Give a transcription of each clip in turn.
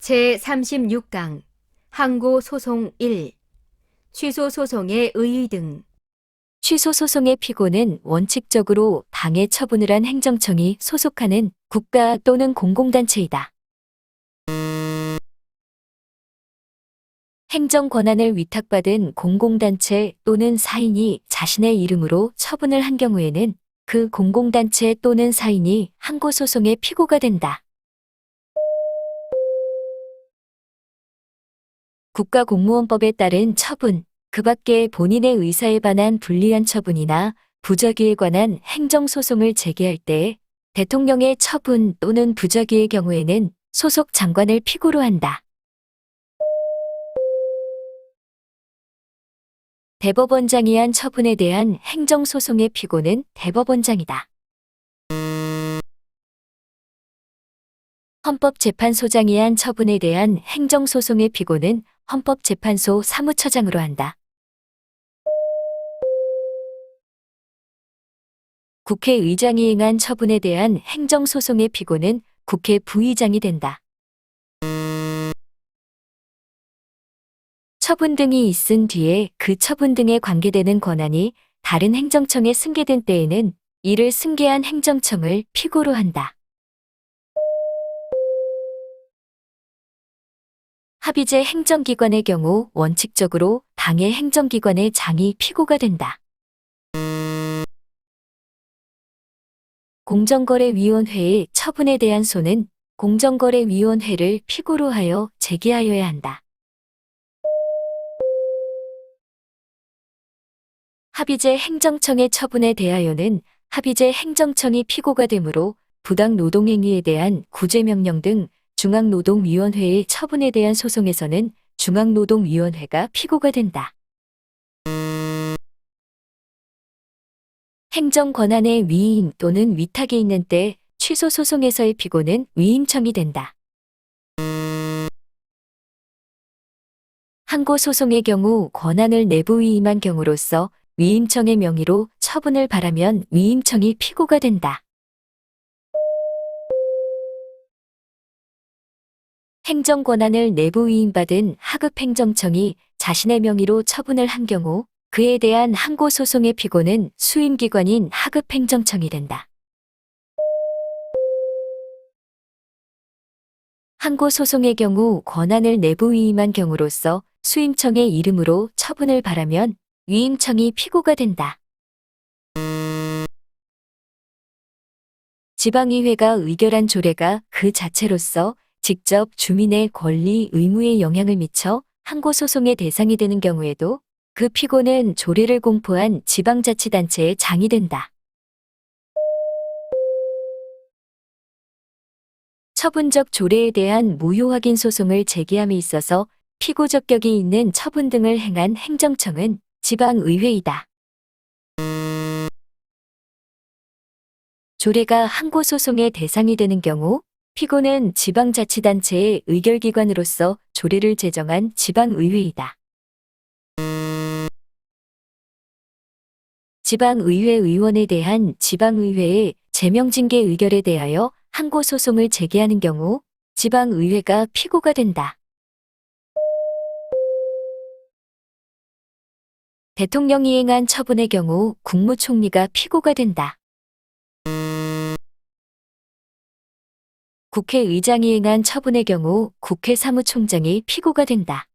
제36강 항고소송 1 취소소송의 의의 등 취소소송의 피고는 원칙적으로 당해 처분을 한 행정청이 소속하는 국가 또는 공공단체이다. 행정 권한을 위탁받은 공공단체 또는 사인이 자신의 이름으로 처분을 한 경우에는 그 공공단체 또는 사인이 항고소송의 피고가 된다. 국가공무원법에 따른 처분, 그 밖에 본인의 의사에 반한 불리한 처분이나 부적의에 관한 행정소송을 제기할 때 대통령의 처분 또는 부적의의 경우에는 소속 장관을 피고로 한다. 대법원장이 한 처분에 대한 행정소송의 피고는 대법원장이다. 헌법재판소장이 한 처분에 대한 행정소송의 피고는 헌법재판소 사무처장으로 한다. 국회의장이 행한 처분에 대한 행정소송의 피고는 국회 부의장이 된다. 처분 등이 있은 뒤에 그 처분 등에 관계되는 권한이 다른 행정청에 승계된 때에는 이를 승계한 행정청을 피고로 한다. 합의제 행정기관의 경우 원칙적으로 당해 행정기관의 장이 피고가 된다. 공정거래위원회의 처분에 대한 소는 공정거래위원회를 피고로 하여 제기하여야 한다. 합의제 행정청의 처분에 대하여는 합의제 행정청이 피고가 되므로 부당 노동행위에 대한 구제명령 등 중앙노동위원회의 처분에 대한 소송에서는 중앙노동위원회가 피고가 된다. 행정권한의 위임 또는 위탁이 있는 때 취소소송에서의 피고는 위임청이 된다. 항고소송의 경우 권한을 내부 위임한 경우로서 위임청의 명의로 처분을 바라면 위임청이 피고가 된다. 행정권한을 내부 위임받은 하급행정청이 자신의 명의로 처분을 한 경우 그에 대한 항고소송의 피고는 수임기관인 하급행정청이 된다. 항고소송의 경우 권한을 내부 위임한 경우로서 수임청의 이름으로 처분을 바라면 위임청이 피고가 된다. 지방의회가 의결한 조례가 그 자체로서 직접 주민의 권리, 의무에 영향을 미쳐 항고소송의 대상이 되는 경우에도 그 피고는 조례를 공포한 지방자치단체의 장이 된다. 처분적 조례에 대한 무효 확인 소송을 제기함에 있어서 피고 적격이 있는 처분 등을 행한 행정청은 지방의회이다. 조례가 항고소송의 대상이 되는 경우 피고는 지방자치단체의 의결기관으로서 조례를 제정한 지방의회이다. 지방의회 의원에 대한 지방의회의 제명징계 의결에 대하여 항고소송을 제기하는 경우 지방의회가 피고가 된다. 대통령이 행한 처분의 경우 국무총리가 피고가 된다. 국회의장이 행한 처분의 경우 국회 사무총장이 피고가 된다.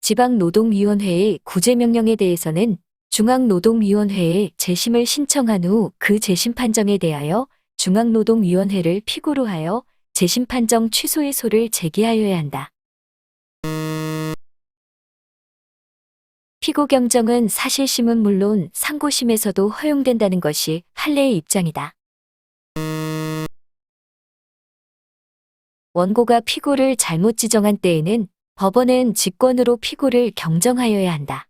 지방노동위원회의 구제명령에 대해서는 중앙노동위원회에 재심을 신청한 후 그 재심 판정에 대하여 중앙노동위원회를 피고로 하여 재심 판정 취소의 소를 제기하여야 한다. 피고 경정은 사실심은 물론 상고심에서도 허용된다는 것이 판례의 입장이다. 원고가 피고를 잘못 지정한 때에는 법원은 직권으로 피고를 경정하여야 한다.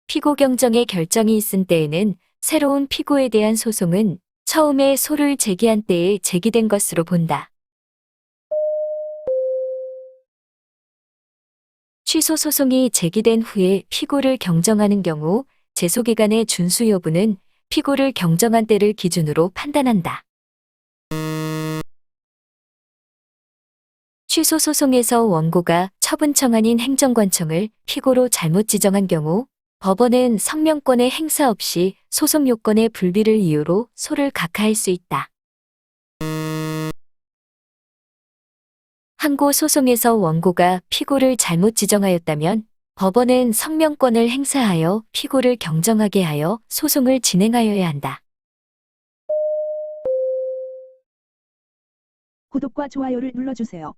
피고 경정의 결정이 있은 때에는 새로운 피고에 대한 소송은 처음에 소를 제기한 때에 제기된 것으로 본다. 취소 소송이 제기된 후에 피고를 경정하는 경우 제소기간의 준수 여부는 피고를 경정한 때를 기준으로 판단한다. 취소 소송에서 원고가 처분 청한인 행정관청을 피고로 잘못 지정한 경우 법원은 성명권의 행사 없이 소송 요건의 불비를 이유로 소를 각하할 수 있다. 항고 소송에서 원고가 피고를 잘못 지정하였다면 법원은 성명권을 행사하여 피고를 경정하게 하여 소송을 진행하여야 한다. 구독과 좋아요를 눌러주세요.